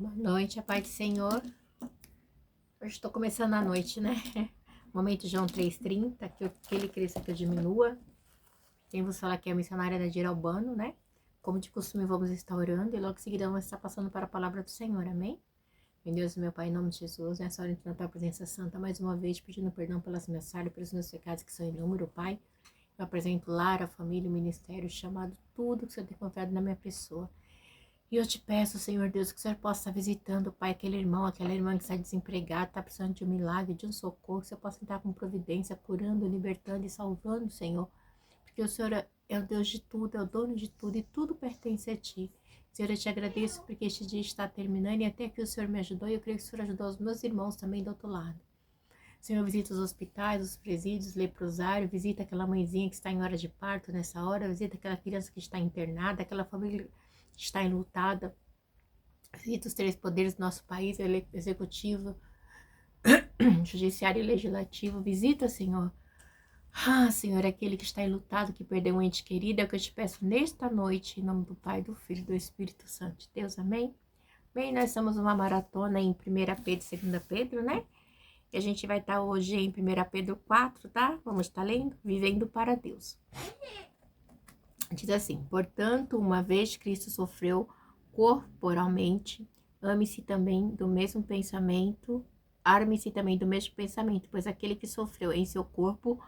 Boa noite, a paz do Senhor. Hoje estou começando a noite, né? Momento João 3,30, que ele cresça, que eu diminua. Quem vos fala aqui é a missionária Nadir Albano, né? Como de costume, vamos estar orando e logo em seguida vamos estar passando para a palavra do Senhor, amém? Meu Deus, meu Pai, em nome de Jesus, nessa hora entrando na tua presença santa, mais uma vez pedindo perdão pelas minhas falhas, pelos meus pecados que são inúmeros, Pai. Eu apresento lar, a família, o ministério, o chamado, tudo que o Senhor tem confiado na minha pessoa. E eu te peço, Senhor Deus, que o Senhor possa estar visitando, Pai, aquele irmão, aquela irmã que está desempregada, está precisando de um milagre, de um socorro, que o Senhor possa estar com providência, curando, libertando e salvando, Senhor. Porque o Senhor é o Deus de tudo, é o dono de tudo e tudo pertence a Ti. Senhor, eu te agradeço porque este dia está terminando e até que o Senhor me ajudou e eu creio que o Senhor ajudou os meus irmãos também do outro lado. Senhor, visita os hospitais, os presídios, leprosário, visita aquela mãezinha que está em hora de parto nessa hora, visita aquela criança que está internada, aquela família que está enlutada. Visita os três poderes do nosso país, executivo, judiciário e legislativo. Visita, Senhor. Senhor, aquele que está enlutado, que perdeu um ente querido, é o que eu te peço nesta noite, em nome do Pai, do Filho e do Espírito Santo de Deus, amém? Bem, nós estamos numa maratona em 1 Pedro e 2 Pedro, né? E a gente vai estar hoje em 1 Pedro 4, tá? Vamos estar lendo, vivendo para Deus. Diz assim: portanto, uma vez Cristo sofreu corporalmente, ame-se também do mesmo pensamento, arme-se também do mesmo pensamento, pois aquele que sofreu em seu corpo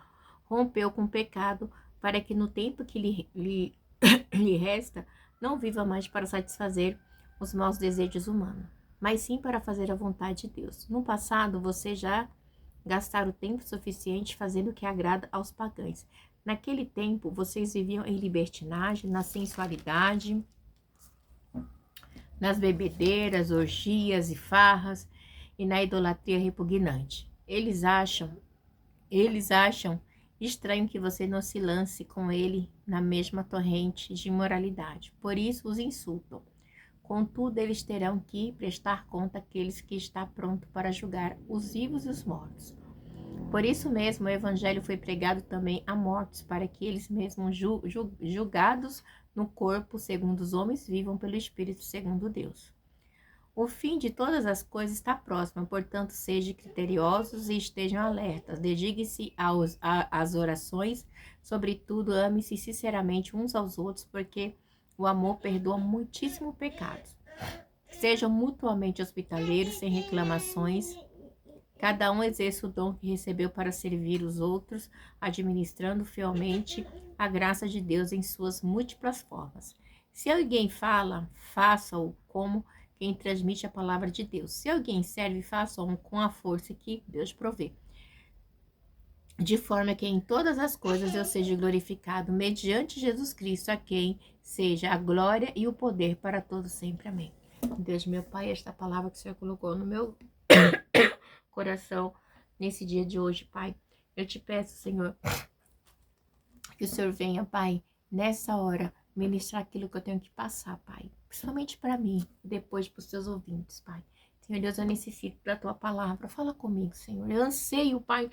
rompeu com o pecado, para que no tempo que lhe resta, não viva mais para satisfazer os maus desejos humanos, mas sim para fazer a vontade de Deus. No passado, você já gastaram tempo suficiente fazendo o que agrada aos pagãos. Naquele tempo, vocês viviam em libertinagem, na sensualidade, nas bebedeiras, orgias e farras e na idolatria repugnante. Eles acham estranho que você não se lance com ele na mesma torrente de imoralidade. Por isso os insultam. Contudo, eles terão que prestar conta àqueles que está pronto para julgar os vivos e os mortos. Por isso mesmo, o evangelho foi pregado também a mortos, para que eles mesmos julgados no corpo, segundo os homens, vivam pelo Espírito, segundo Deus. O fim de todas as coisas está próximo, portanto, sejam criteriosos e estejam alertas. Dediquem-se às orações, sobretudo, ame-se sinceramente uns aos outros, porque o amor perdoa muitíssimo pecados. Sejam mutuamente hospitaleiros, sem reclamações. Cada um exerça o dom que recebeu para servir os outros, administrando fielmente a graça de Deus em suas múltiplas formas. Se alguém fala, faça-o como quem transmite a palavra de Deus. Se alguém serve, faça-o com a força que Deus provê, de forma que em todas as coisas Deus seja glorificado, mediante Jesus Cristo, a quem seja a glória e o poder para todos sempre. Amém. Deus, meu Pai, esta palavra que o Senhor colocou no meu coração nesse dia de hoje, Pai, eu te peço, Senhor, que o Senhor venha, Pai, nessa hora, ministrar aquilo que eu tenho que passar, Pai, principalmente para mim, depois para os teus ouvintes, Pai. Senhor Deus, eu necessito da tua palavra. Fala comigo, Senhor. Eu anseio, Pai,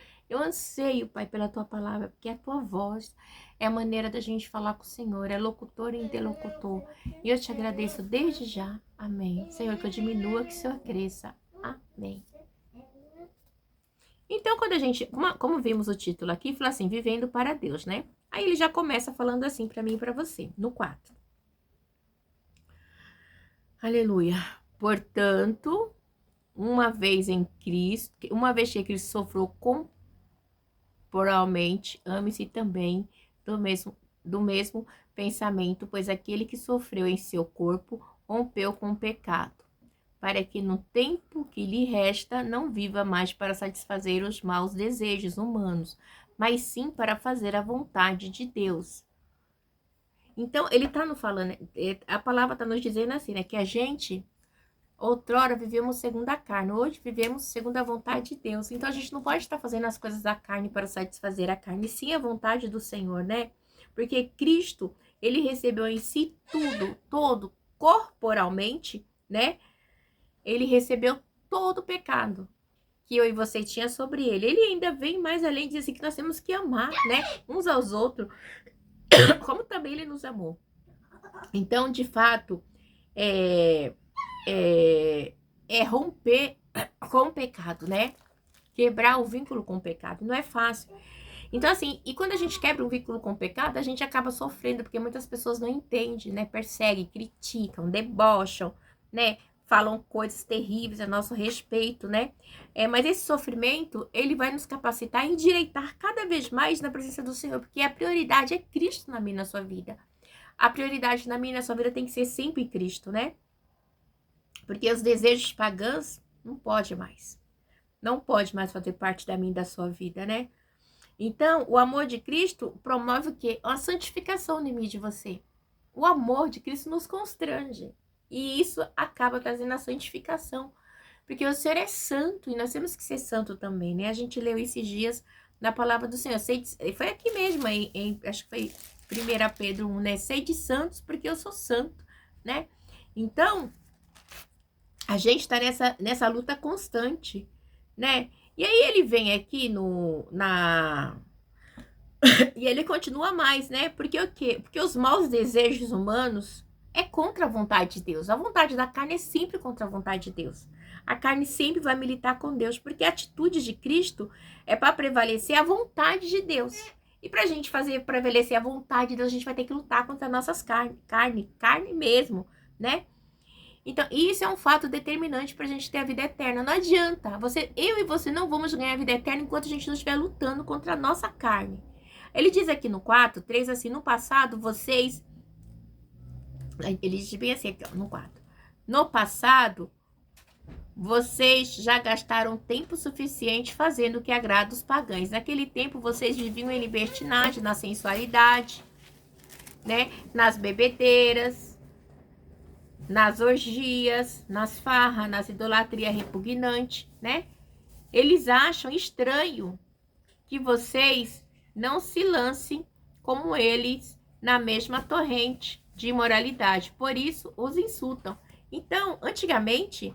pela tua palavra, porque a tua voz é a maneira da gente falar com o Senhor, é locutor e interlocutor. E eu te agradeço desde já. Amém. Senhor, que eu diminua, que o Senhor cresça. Amém. Então, quando a gente, como vimos o título aqui, fala assim, vivendo para Deus, né? Aí ele já começa falando assim para mim e para você, no 4. Aleluia. Portanto, uma vez que Cristo sofreu corporalmente, ame-se também do mesmo pensamento, pois aquele que sofreu em seu corpo rompeu com o pecado, para que no tempo que lhe resta não viva mais para satisfazer os maus desejos humanos, mas sim para fazer a vontade de Deus. Então, ele está nos falando, a palavra está nos dizendo assim, né, que a gente, outrora, vivemos segundo a carne, hoje vivemos segundo a vontade de Deus. Então, a gente não pode estar fazendo as coisas da carne para satisfazer a carne, sim a vontade do Senhor, né? Porque Cristo, ele recebeu em si tudo, todo, corporalmente, né? Ele recebeu todo o pecado que eu e você tinha sobre ele. Ele ainda vem mais além, diz assim, que nós temos que amar, né? Uns aos outros, como também ele nos amou. Então, de fato, romper com o pecado, né? Quebrar o vínculo com o pecado. Não é fácil. Então, assim, e quando a gente quebra um vínculo com o pecado, a gente acaba sofrendo, porque muitas pessoas não entendem, né? Perseguem, criticam, debocham, né? Falam coisas terríveis a nosso respeito, né? Mas esse sofrimento, ele vai nos capacitar a endireitar cada vez mais na presença do Senhor, porque a prioridade é Cristo na minha e na sua vida. A prioridade na minha e na sua vida tem que ser sempre Cristo, né? Porque os desejos pagãos não pode mais. Não pode mais fazer parte da minha e da sua vida, né? Então, o amor de Cristo promove o quê? A santificação em mim e de você. O amor de Cristo nos constrange. E isso acaba trazendo a santificação. Porque o Senhor é santo e nós temos que ser santo também, né? A gente leu esses dias na palavra do Senhor. Foi aqui mesmo, acho que foi 1 Pedro 1, né? Sei de santos porque eu sou santo, né? Então, a gente está nessa luta constante, né? E aí ele vem aqui e ele continua mais, né? Porque o quê? Porque os maus desejos humanos é contra a vontade de Deus. A vontade da carne é sempre contra a vontade de Deus. A carne sempre vai militar com Deus, porque a atitude de Cristo é para prevalecer a vontade de Deus. E para a gente fazer prevalecer a vontade de Deus, a gente vai ter que lutar contra nossas carne mesmo, né? Então, isso é um fato determinante para a gente ter a vida eterna. Não adianta. Eu e você não vamos ganhar a vida eterna enquanto a gente não estiver lutando contra a nossa carne. Ele diz aqui no 4:3, assim, no passado, vocês... Ele diz bem assim, aqui, ó, no 4. No passado, vocês já gastaram tempo suficiente fazendo o que agrada os pagãos. Naquele tempo, vocês viviam em libertinagem, na sensualidade, né? Nas bebedeiras, nas orgias, nas farras, nas idolatrias repugnantes, né? Eles acham estranho que vocês não se lancem como eles na mesma torrente de imoralidade. Por isso, os insultam. Então, antigamente,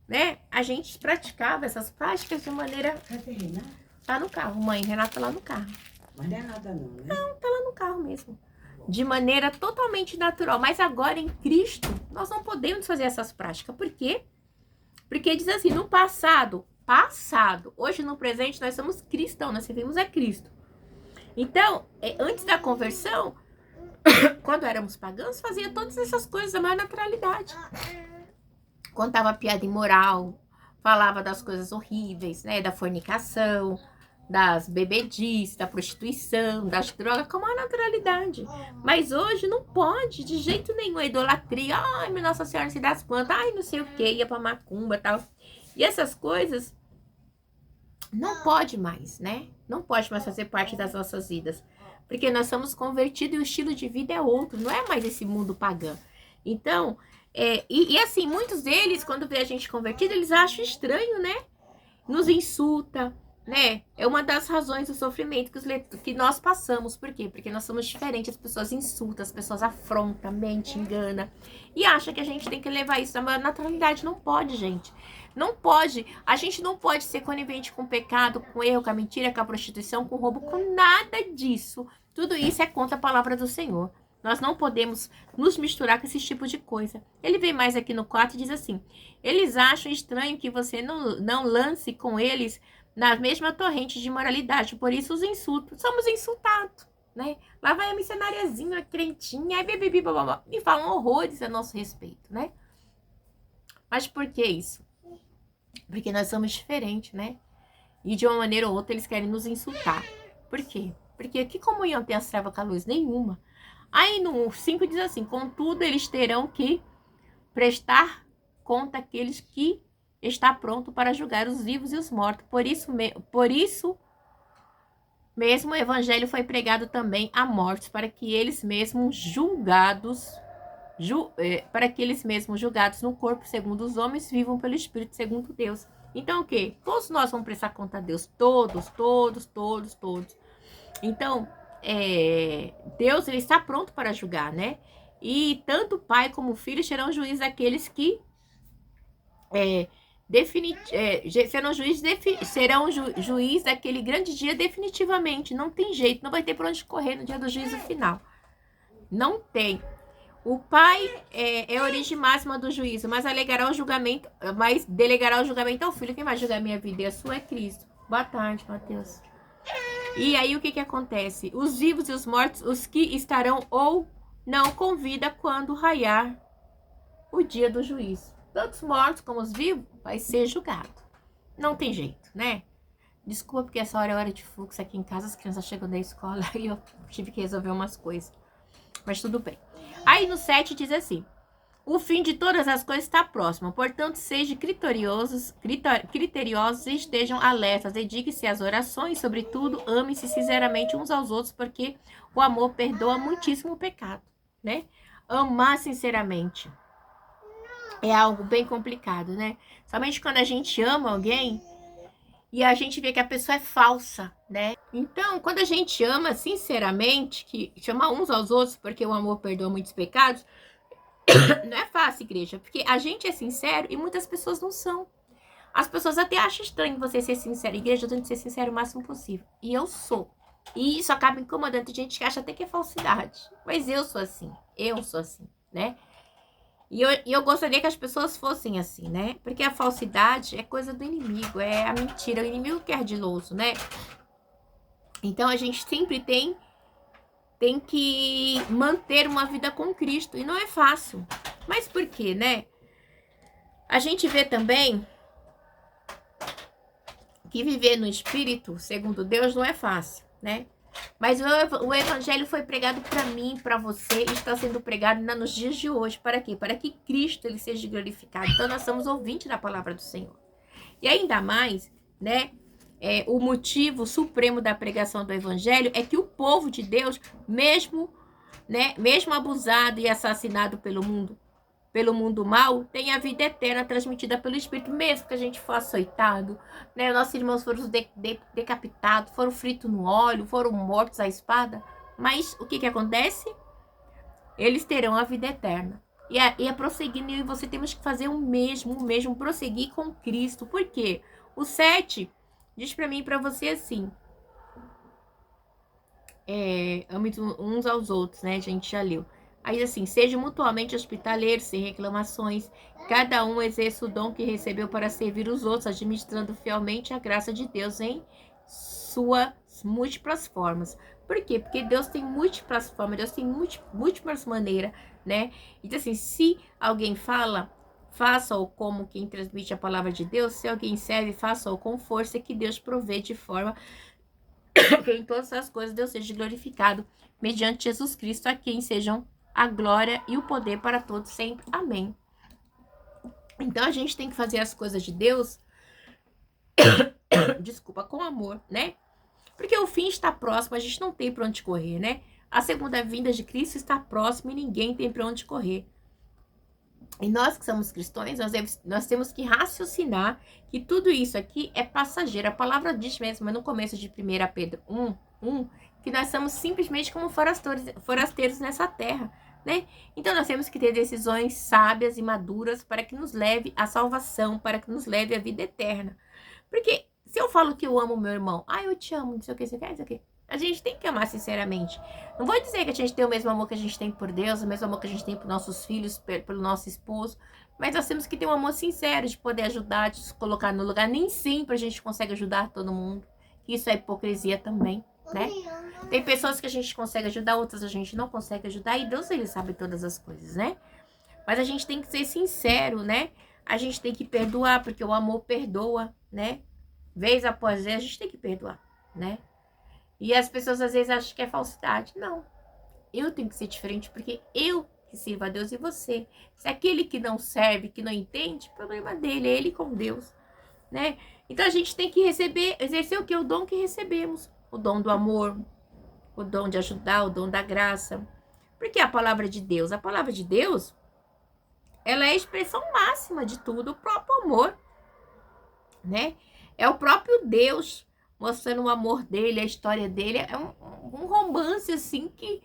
né, a gente praticava essas práticas de maneira... Cadê Renata? Tá no carro, mãe. Renata tá lá no carro. Mas não é nada não, né? Não, tá lá no carro mesmo. De maneira totalmente natural. Mas agora, em Cristo, nós não podemos fazer essas práticas. Por quê? Porque diz assim, no passado, hoje no presente, nós somos cristãos, nós servimos a Cristo. Então, antes da conversão, quando éramos pagãos, fazia todas essas coisas da maior naturalidade. Contava piada imoral, falava das coisas horríveis, né? Da fornicação, das bebedices, da prostituição, das drogas, com a maior naturalidade. Mas hoje não pode, de jeito nenhum, a idolatria. Ai, minha Nossa Senhora se das plantas, ai, não sei o que, ia pra macumba e tal. E essas coisas não pode mais, né? Não pode mais fazer parte das nossas vidas. Porque nós somos convertidos e o estilo de vida é outro, não é mais esse mundo pagão. Então, assim, muitos deles, quando vê a gente convertido, eles acham estranho, né? Nos insulta, né? É uma das razões do sofrimento que nós passamos. Por quê? Porque nós somos diferentes, as pessoas insultam, as pessoas afrontam, mentem, enganam. E acham que a gente tem que levar isso na naturalidade. Não pode, gente. Não pode. A gente não pode ser conivente com o pecado, com o erro, com a mentira, com a prostituição, com o roubo, com nada disso. Tudo isso é contra a palavra do Senhor. Nós não podemos nos misturar com esse tipo de coisa. Ele vem mais aqui no 4 e diz assim: eles acham estranho que você não lance com eles na mesma torrente de moralidade, por isso os insultos. Somos insultados, né? Lá vai a missionariazinha, a crentinha, e falam horrores a nosso respeito, né? Mas por que isso? Porque nós somos diferentes, né? E de uma maneira ou outra eles querem nos insultar. Por quê? Porque que comunhão tem as trevas com a luz? Nenhuma. Aí no 5 diz assim: contudo, eles terão que prestar conta àqueles que está pronto para julgar os vivos e os mortos. Por isso mesmo o evangelho foi pregado também a mortos, para que eles mesmos julgados no corpo segundo os homens vivam pelo Espírito segundo Deus. Então o quê? Todos nós vamos prestar conta a Deus. Todos. Então, Deus, ele está pronto para julgar, né? E tanto o pai como o filho serão juízes daqueles que serão juiz daquele grande dia definitivamente. Não tem jeito, não vai ter por onde correr no dia do juízo final. Não tem. O pai é a origem máxima do juízo, mas delegará o julgamento ao filho. Quem vai julgar a minha vida e a sua é Cristo. Boa tarde, Mateus. E aí o que acontece? Os vivos e os mortos, os que estarão ou não com vida quando raiar o dia do juízo. Tanto os mortos como os vivos vai ser julgado. Não tem jeito, né? Desculpa, porque essa hora é hora de fluxo aqui em casa, as crianças chegam da escola e eu tive que resolver umas coisas. Mas tudo bem. Aí no 7 diz assim: o fim de todas as coisas está próximo, portanto, sejam criteriosos e estejam alertas. Dedique-se às orações, sobretudo, ame-se sinceramente uns aos outros, porque o amor perdoa muitíssimo o pecado, né? Amar sinceramente é algo bem complicado, né? Somente quando a gente ama alguém e a gente vê que a pessoa é falsa, né? Então, quando a gente ama sinceramente, que chama uns aos outros, porque o amor perdoa muitos pecados, não é fácil, igreja, porque a gente é sincero e muitas pessoas não são. As pessoas até acham estranho você ser sincero. Igreja, eu tenho que ser sincero o máximo possível. E eu sou. E isso acaba incomodando. Tem gente que acha até que é falsidade. Mas eu sou assim. Eu sou assim, né? E eu gostaria que as pessoas fossem assim, né? Porque a falsidade é coisa do inimigo, é a mentira. O inimigo que é ardiloso, né? Então a gente sempre tem que manter uma vida com Cristo. E não é fácil. Mas por quê, né? A gente vê também que viver no Espírito, segundo Deus, não é fácil, né? Mas o Evangelho foi pregado para mim, para você, e está sendo pregado ainda nos dias de hoje. Para quê? Para que Cristo ele seja glorificado. Então, nós somos ouvintes da palavra do Senhor. E ainda mais, né? O motivo supremo da pregação do Evangelho é que o povo de Deus, mesmo abusado e assassinado pelo mundo mal, tem a vida eterna transmitida pelo Espírito, mesmo que a gente for açoitado, né? Nossos irmãos foram decapitados, foram fritos no óleo, foram mortos à espada, mas o que acontece? Eles terão a vida eterna. E é prosseguindo, e você temos que fazer o mesmo, prosseguir com Cristo. Por quê? O 7 diz para mim e para você assim: ame uns aos outros, né? A gente já leu. Aí assim, sejam mutuamente hospitaleiros, sem reclamações. Cada um exerça o dom que recebeu para servir os outros, administrando fielmente a graça de Deus em suas múltiplas formas. Por quê? Porque Deus tem múltiplas formas, Deus tem múltiplas maneiras, né? Então assim, se alguém fala, faça-o como quem transmite a palavra de Deus. Se alguém serve, faça-o com força que Deus provê de forma que em todas as coisas Deus seja glorificado, mediante Jesus Cristo, a quem sejam a glória e o poder para todos sempre. Amém. Então a gente tem que fazer as coisas de Deus, desculpa, com amor, né? Porque o fim está próximo, a gente não tem para onde correr, né? A segunda vinda de Cristo está próxima e ninguém tem para onde correr. E nós que somos cristãos, nós temos que raciocinar que tudo isso aqui é passageiro. A palavra diz mesmo, no começo de 1 Pedro 1, que nós somos simplesmente como forasteiros nessa terra, né? Então nós temos que ter decisões sábias e maduras para que nos leve à salvação, para que nos leve à vida eterna. Porque se eu falo que eu amo meu irmão, eu te amo, não sei o que, você quer, não sei o que. A gente tem que amar sinceramente. Não vou dizer que a gente tem o mesmo amor que a gente tem por Deus, o mesmo amor que a gente tem por nossos filhos, pelo nosso esposo. Mas nós temos que ter um amor sincero, de poder ajudar, de se colocar no lugar. Nem sempre a gente consegue ajudar todo mundo. Isso é hipocrisia também, né? Tem pessoas que a gente consegue ajudar, outras a gente não consegue ajudar. E Deus, ele sabe todas as coisas, né? Mas a gente tem que ser sincero, né? A gente tem que perdoar, porque o amor perdoa, né? Vez após vez, a gente tem que perdoar, né? E as pessoas às vezes acham que é falsidade. Não. Eu tenho que ser diferente porque eu que sirvo a Deus e você. Se aquele que não serve, que não entende, problema dele, é ele com Deus, né? Então a gente tem que exercer o que? O dom que recebemos. O dom do amor, o dom de ajudar, o dom da graça. Porque a palavra de Deus, ela é a expressão máxima de tudo, o próprio amor, né? É o próprio Deus mostrando o amor dele, a história dele. É um romance, assim, que...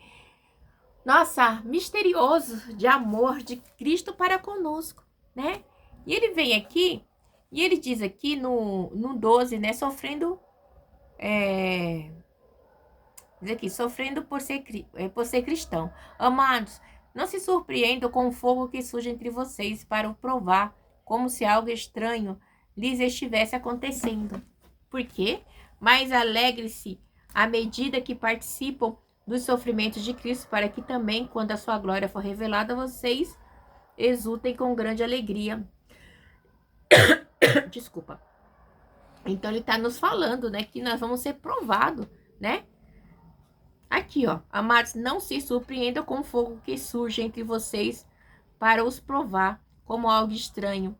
Nossa, misterioso de amor de Cristo para conosco, né? E ele vem aqui, e ele diz aqui no 12, né? Sofrendo... diz aqui, sofrendo por ser cristão. Amados, Não se surpreendam com o fogo que surge entre vocês para o provar, como se algo estranho lhes estivesse acontecendo. Por quê? Mas alegre-se à medida que participam dos sofrimentos de Cristo, para que também, quando a sua glória for revelada, vocês exultem com grande alegria. Desculpa. Então ele está nos falando, né, que nós vamos ser provados, né? Aqui, ó, amados, não se surpreendam com o fogo que surge entre vocês para os provar, como algo estranho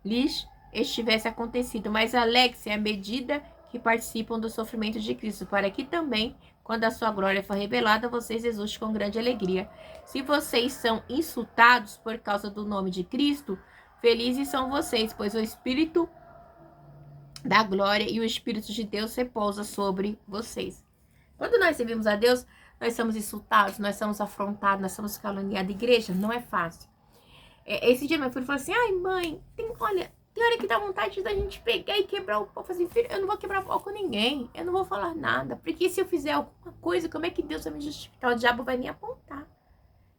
lhes estivesse acontecido, mas alegre-se à medida que participam do sofrimento de Cristo, para que também, quando a sua glória for revelada, vocês exultem com grande alegria. Se vocês são insultados por causa do nome de Cristo, felizes são vocês, pois o Espírito da glória e o Espírito de Deus repousa sobre vocês. Quando nós servimos a Deus, nós somos insultados, nós somos afrontados, nós somos caluniados. Igreja, não é fácil. Esse dia meu filho falou assim, ai mãe, olha, tem hora que dá vontade da gente pegar e quebrar o pau. Eu falei assim, filho, eu não vou quebrar o pau com ninguém, eu não vou falar nada, porque se eu fizer alguma coisa, como é que Deus vai me justificar? O diabo vai me apontar.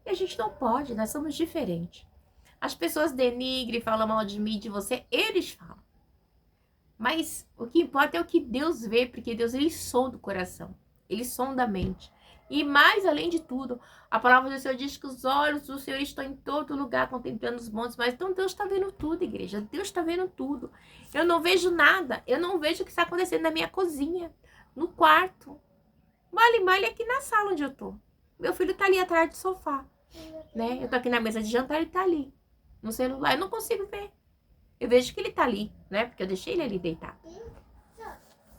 E a gente não pode, nós somos diferentes. As pessoas denigrem, falam mal de mim, de você, eles falam. Mas o que importa é o que Deus vê, porque Deus, ele sonda o coração, ele sonda a mente. E mais além de tudo, a palavra do Senhor diz que os olhos do Senhor estão em todo lugar, contemplando os montes. Mas então Deus está vendo tudo, igreja. Deus está vendo tudo. Eu não vejo nada. Eu não vejo o que está acontecendo na minha cozinha, no quarto. Vale aqui na sala onde eu tô. Meu filho tá ali atrás do sofá, né? Eu tô aqui na mesa de jantar, ele tá ali, no celular. Eu não consigo ver. Eu vejo que ele tá ali, né? Porque eu deixei ele ali deitado.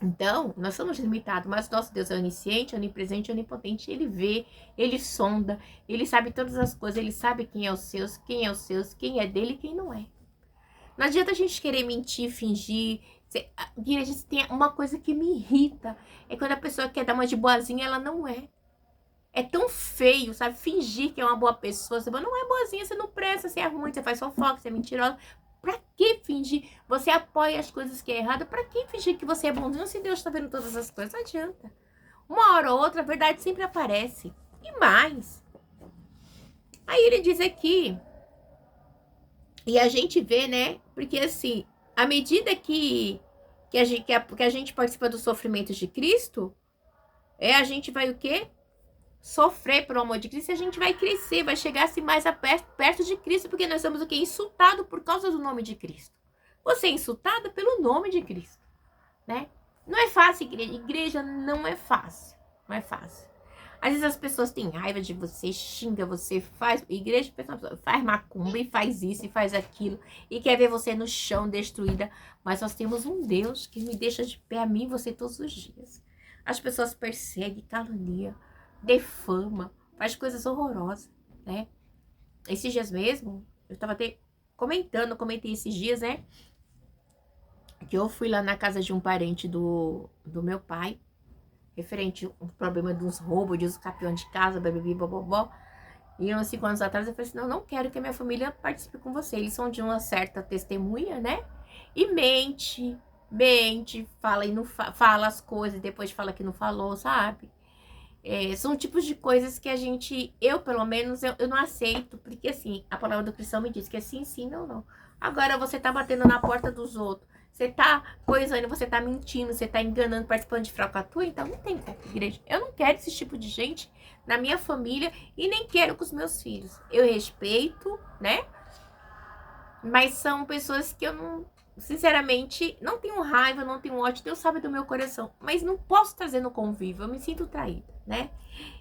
Então, nós somos limitados, mas nosso Deus é onisciente, onipresente, onipotente. Ele vê, ele sonda, ele sabe todas as coisas, ele sabe quem é os seus, quem é dele e quem não é. Não adianta a gente querer mentir, fingir. A gente tem uma coisa que me irrita, é quando a pessoa quer dar uma de boazinha, ela não é. É tão feio, sabe? Fingir que é uma boa pessoa. Você não é boazinha, você não presta, você é ruim, você faz fofoca, você é mentirosa. Pra que fingir? Você apoia as coisas que é errado. Pra que fingir que você é bonzinho se Deus tá vendo todas as coisas? Não adianta. Uma hora ou outra, a verdade sempre aparece. E mais. Aí ele diz aqui. E a gente vê, né? Porque assim, à medida que a gente participa dos sofrimentos de Cristo, a gente vai o quê? Sofrer pelo amor de Cristo, e a gente vai crescer, vai chegar assim mais perto de Cristo, porque nós somos o quê? Insultados por causa do nome de Cristo. Você é insultada pelo nome de Cristo, né? Não é fácil, igreja. Igreja não é fácil. Não é fácil. Às vezes as pessoas têm raiva de você, xinga você, faz... Igreja, faz macumba e faz isso e faz aquilo. E quer ver você no chão, destruída. Mas nós temos um Deus que me deixa de pé, a mim e você todos os dias. As pessoas perseguem, caluniam, defama, faz coisas horrorosas, né? Esses dias mesmo, eu tava até comentei esses dias, né? Que eu fui lá na casa de um parente do meu pai, referente a um problema de uns roubos, de uns capiões de casa, bebebi, bobobó. E uns 5 anos atrás eu falei assim, não quero que a minha família participe com você. Eles são de uma certa testemunha, né? E mente, fala e não fala as coisas, depois fala que não falou, sabe? São tipos de coisas que eu pelo menos, eu não aceito, porque assim, a palavra do cristão me diz que é sim, não. Agora você tá batendo na porta dos outros, você tá coisando, você tá mentindo, você tá enganando, participando de falcatrua, então não tem como, igreja. Eu não quero esse tipo de gente na minha família e nem quero com os meus filhos. Eu respeito, né? Mas são pessoas que eu não... Sinceramente, não tenho raiva, não tenho ódio, Deus sabe do meu coração, mas não posso trazer no convívio, eu me sinto traída, né?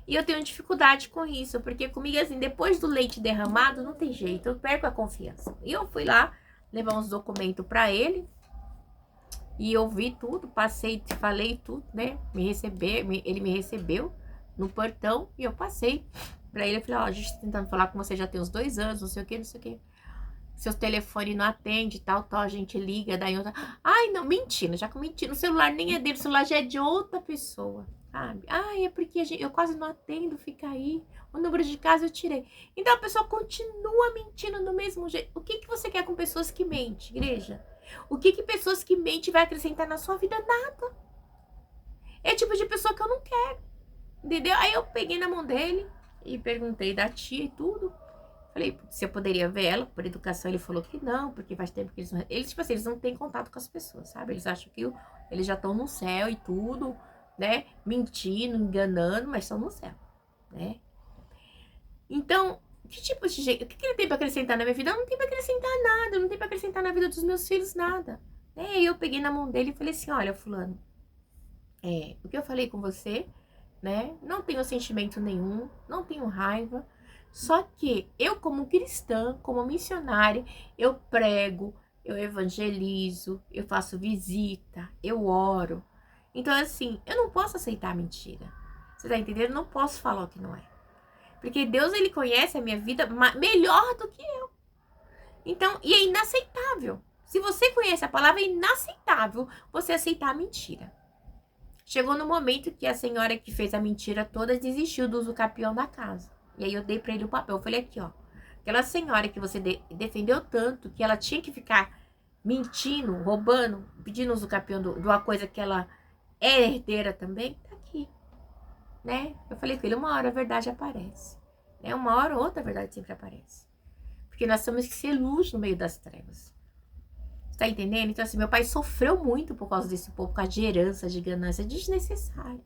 E eu tenho dificuldade com isso, porque comigo, assim, depois do leite derramado, não tem jeito, eu perco a confiança. E eu fui lá levar uns documentos pra ele, e eu vi tudo, passei, falei tudo, né? Ele me recebeu no portão, e eu passei pra ele, eu falei, ó, a gente tá tentando falar com você já tem uns 2 anos, não sei o que. Seu telefone não atende, tal, a gente liga, daí outra... Ai, não, mentindo, já que mentindo, o celular nem é dele, o celular já é de outra pessoa, sabe? Ai, é porque eu quase não atendo, fica aí, o número de casa eu tirei. Então a pessoa continua mentindo do mesmo jeito. O que você quer com pessoas que mentem, igreja? O que pessoas que mentem vai acrescentar na sua vida? Nada. É o tipo de pessoa que eu não quero, entendeu? Aí eu peguei na mão dele, E perguntei da tia e tudo. Falei se eu poderia ver ela por educação. Ele falou que não, porque faz tempo que eles não... Eles, tipo assim, eles não têm contato com as pessoas, sabe? Eles acham que eles já estão no céu e tudo, né? Mentindo, enganando, mas estão no céu, né? Então, que tipo de jeito... O que ele tem pra acrescentar na minha vida? Não tem pra acrescentar nada. Não tem pra acrescentar na vida dos meus filhos nada. E eu peguei na mão dele e falei assim, olha, fulano, o que eu falei com você, né? Não tenho sentimento nenhum, não tenho raiva. Só que eu, como cristã, como missionária, eu prego, eu evangelizo, eu faço visita, eu oro. Então, assim, eu não posso aceitar mentira. Você tá entendendo? Eu não posso falar o que não é. Porque Deus, ele conhece a minha vida melhor do que eu. Então, e é inaceitável. Se você conhece a palavra, é inaceitável você aceitar a mentira. Chegou no momento que a senhora que fez a mentira toda desistiu do uso capião da casa. E aí eu dei pra ele o papel. Eu falei aqui, ó. Aquela senhora que você defendeu tanto que ela tinha que ficar mentindo, roubando, pedindo uso capião de uma coisa que ela é herdeira também, tá aqui, né? Eu falei com ele, uma hora a verdade aparece, né? Uma hora ou outra a verdade sempre aparece. Porque nós temos que ser luz no meio das trevas. Tá entendendo? Então, assim, meu pai sofreu muito por causa desse povo, por causa de herança, de ganância desnecessária.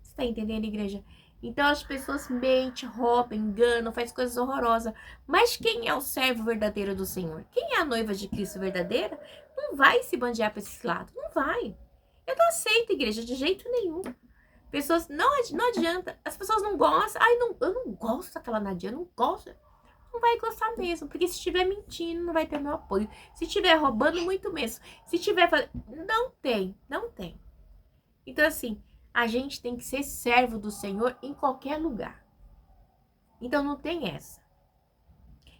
Você tá entendendo, igreja? Então, as pessoas mentem, roubam, enganam, fazem coisas horrorosas. Mas quem é o servo verdadeiro do Senhor? Quem é a noiva de Cristo verdadeira? Não vai se bandear para esse lado. Não vai. Eu não aceito, igreja, de jeito nenhum. Pessoas, não adianta. As pessoas não gostam. Ai, não, eu não gosto daquela Nadia, eu não gosto. Não vai gostar mesmo, porque se estiver mentindo, não vai ter meu apoio. Se estiver roubando, muito mesmo. Se estiver fazendo... Não tem, não tem. Então, assim, a gente tem que ser servo do Senhor em qualquer lugar. Então, não tem essa.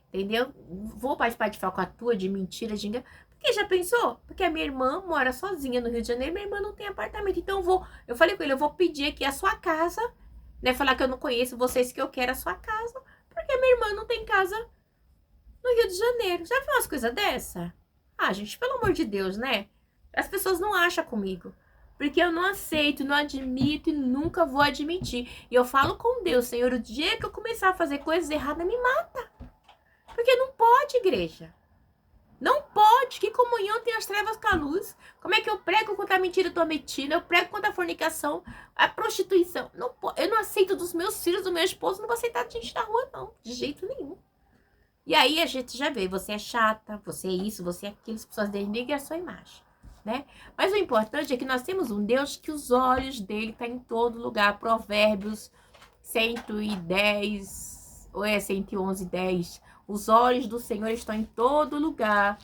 Entendeu? Vou participar de falcatrua, de mentira, de engano. Porque já pensou? Porque a minha irmã mora sozinha no Rio de Janeiro, minha irmã não tem apartamento. Então, eu falei com ele, eu vou pedir aqui a sua casa, né? Falar que eu não conheço vocês, que eu quero a sua casa. Porque minha irmã não tem casa no Rio de Janeiro. Já viu umas coisas dessa? Ah, gente, pelo amor de Deus, né? As pessoas não acham comigo. Porque eu não aceito, não admito e nunca vou admitir. E eu falo com Deus, Senhor, o dia que eu começar a fazer coisas erradas, me mata. Porque não pode, igreja. Não pode. Que comunhão tem as trevas com a luz? Como é que eu prego contra a mentira tometina? Eu prego contra a fornicação, a prostituição. Não, eu não aceito dos meus filhos, do meu esposo, não vou aceitar de gente na rua, não. De jeito nenhum. E aí a gente já vê, você é chata, você é isso, você é aquilo, as pessoas denigram a sua imagem, né? Mas o importante é que nós temos um Deus que os olhos dele estão em todo lugar. Provérbios 110, ou 111, 10. Os olhos do Senhor estão em todo lugar,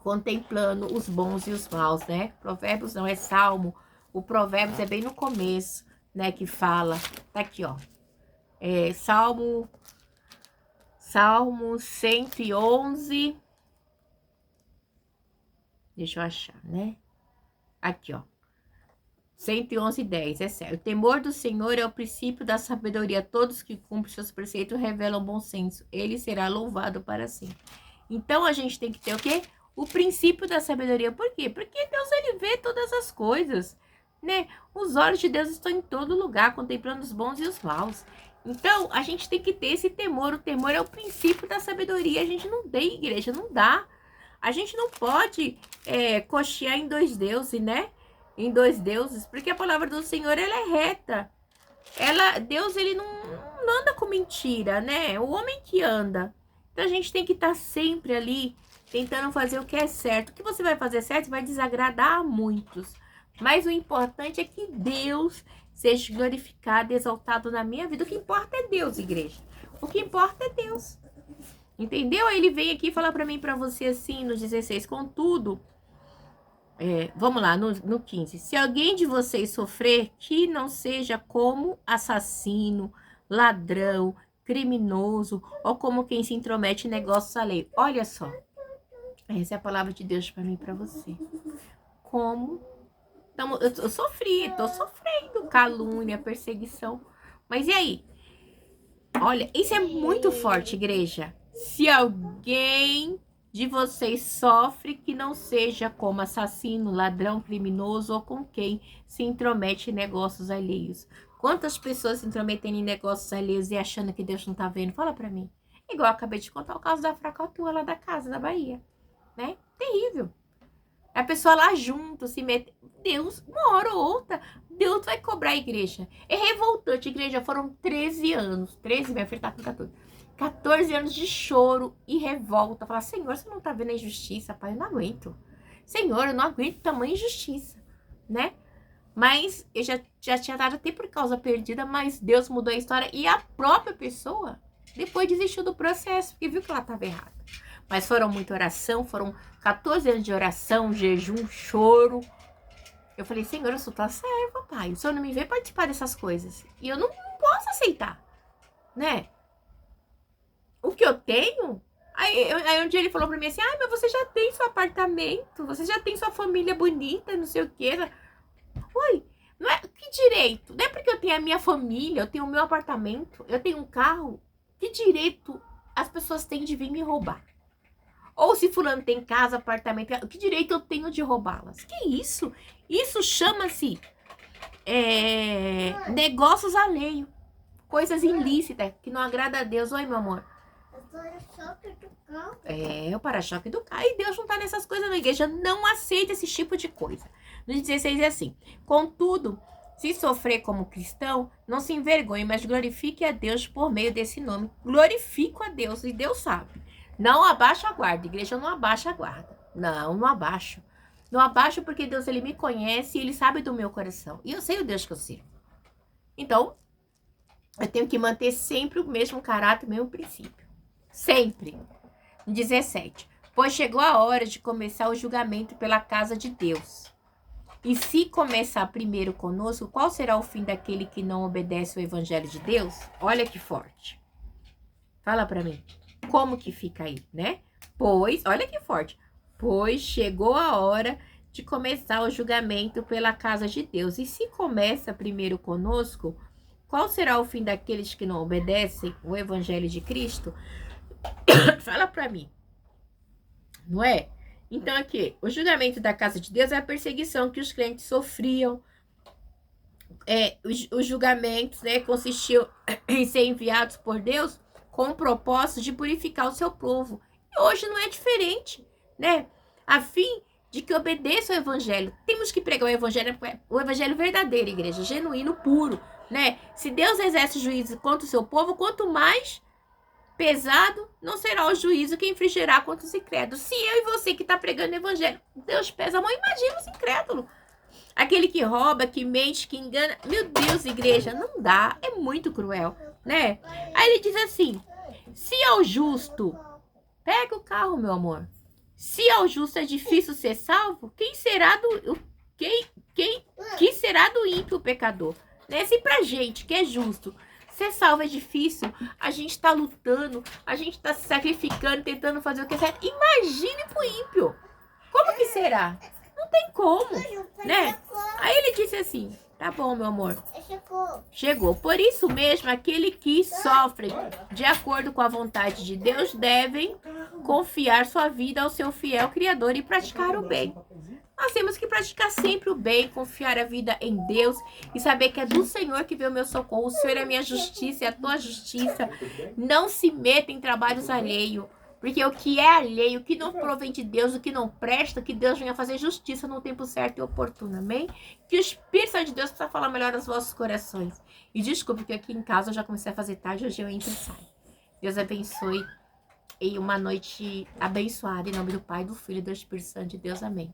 contemplando os bons e os maus, né? Provérbios não, é Salmo. O Provérbios é bem no começo, né? Que fala, tá aqui, ó. Salmo 111. Deixa eu achar, né? Aqui, ó. 111, 10. É sério. O temor do Senhor é o princípio da sabedoria. Todos que cumprem seus preceitos revelam bom senso. Ele será louvado para sempre. Então, a gente tem que ter o quê? O princípio da sabedoria. Por quê? Porque Deus, ele vê todas as coisas, né? Os olhos de Deus estão em todo lugar, contemplando os bons e os maus. Então, a gente tem que ter esse temor. O temor é o princípio da sabedoria. A gente não tem, igreja, não dá. A gente não pode cochear em dois deuses, né? Em dois deuses, porque a palavra do Senhor, ela é reta. Deus, ele não anda com mentira, né? O homem que anda. Então, a gente tem que estar sempre ali, tentando fazer o que é certo. O que você vai fazer certo vai desagradar a muitos. Mas o importante é que Deus seja glorificado e exaltado na minha vida. O que importa é Deus, igreja. O que importa é Deus. Entendeu? Aí ele vem aqui falar para mim e para você assim, no 16. Contudo, vamos lá, no 15. Se alguém de vocês sofrer, que não seja como assassino, ladrão, criminoso, ou como quem se intromete em negócios alheios. Olha só. Essa é a palavra de Deus para mim e para você. Como... Então, eu tô sofrendo calúnia, perseguição. Mas e aí? Olha, isso é muito forte, igreja. Se alguém de vocês sofre, que não seja como assassino, ladrão, criminoso ou com quem se intromete em negócios alheios. Quantas pessoas se intrometendo em negócios alheios e achando que Deus não tá vendo? Fala pra mim. Igual eu acabei de contar o caso da Fracatua lá da casa, da Bahia, né? Terrível. A pessoa lá junto se mete. Deus, uma hora ou outra, Deus vai cobrar a igreja. É revoltante. A igreja foram 13 anos. 13, minha filha tá com 14. 14 anos de choro e revolta. Falar, Senhor, você não tá vendo a injustiça, pai? Eu não aguento. Senhor, eu não aguento tamanha injustiça, né? Mas eu já tinha dado até por causa perdida, mas Deus mudou a história e a própria pessoa depois desistiu do processo, porque viu que ela estava errada. Mas foram muita oração, foram 14 anos de oração, jejum, choro. Eu falei, Senhor, eu sou tua serva, pai. O Senhor não me vê participar dessas coisas. E eu não posso aceitar, né? O que eu tenho... Aí um dia ele falou pra mim assim, mas você já tem seu apartamento, você já tem sua família bonita, não sei o quê. Oi, não é, que direito? Não é porque eu tenho a minha família, eu tenho o meu apartamento, eu tenho um carro. Que direito as pessoas têm de vir me roubar? Ou se fulano tem casa, apartamento, que direito eu tenho de roubá-las? Que isso? Isso chama-se negócios alheios. Coisas ilícitas, que não agrada a Deus. Oi, meu amor. O para-choque do carro. E Deus não tá nessas coisas na igreja. Não aceita esse tipo de coisa. No 16 é assim. Contudo, se sofrer como cristão, não se envergonhe, mas glorifique a Deus por meio desse nome. Glorifico a Deus, e Deus sabe. Não abaixa a guarda. Igreja não abaixa a guarda. Não abaixo. Não abaixo porque Deus, ele me conhece e ele sabe do meu coração. E eu sei o Deus que eu sirvo. Então, eu tenho que manter sempre o mesmo caráter, o mesmo princípio. Sempre. 17. Pois chegou a hora de começar o julgamento pela casa de Deus. E se começar primeiro conosco, qual será o fim daquele que não obedece ao evangelho de Deus? Olha que forte. Fala pra mim. Como que fica aí, né? Pois, olha que forte. Pois chegou a hora de começar o julgamento pela casa de Deus. E se começa primeiro conosco, qual será o fim daqueles que não obedecem o evangelho de Cristo? Fala pra mim. Não é? Então aqui, o julgamento da casa de Deus é a perseguição que os crentes sofriam. Os julgamentos, né, consistiam em ser enviados por Deus com o propósito de purificar o seu povo. E hoje não é diferente, né? A fim de que obedeça ao evangelho. Temos que pregar o evangelho verdadeiro, igreja, genuíno, puro, né? Se Deus exerce juízo contra o seu povo, quanto mais pesado não será o juízo que infligirá contra os incrédulos. Se eu e você que está pregando o evangelho, Deus pesa a mão, imagina os incrédulos. Aquele que rouba, que mente, que engana. Meu Deus, igreja, não dá. É muito cruel, né? Aí ele diz assim, se ao justo... Pega o carro, meu amor. Se ao justo é difícil ser salvo, quem será que será do ímpio pecador? Né? Se pra gente que é justo ser salvo é difícil, a gente tá lutando, a gente tá se sacrificando, tentando fazer o que é certo. Imagine pro ímpio. Como que será? Não tem como, né? Aí ele disse assim, tá bom, meu amor. Chegou. Por isso mesmo, aquele que sofre de acordo com a vontade de Deus devem confiar sua vida ao seu fiel Criador e praticar o bem. Nós temos que praticar sempre o bem, confiar a vida em Deus e saber que é do Senhor que vem o meu socorro. O Senhor é a minha justiça e a tua justiça. Não se meta em trabalhos alheios, porque o que é alheio, o que não provém de Deus, o que não presta, que Deus venha fazer justiça no tempo certo e oportuno, amém? Que o Espírito Santo de Deus possa falar melhor aos vossos corações. E desculpe que aqui em casa eu já comecei a fazer tarde, hoje eu entro e saio. Deus abençoe e uma noite abençoada em nome do Pai, do Filho e do Espírito Santo de Deus, amém.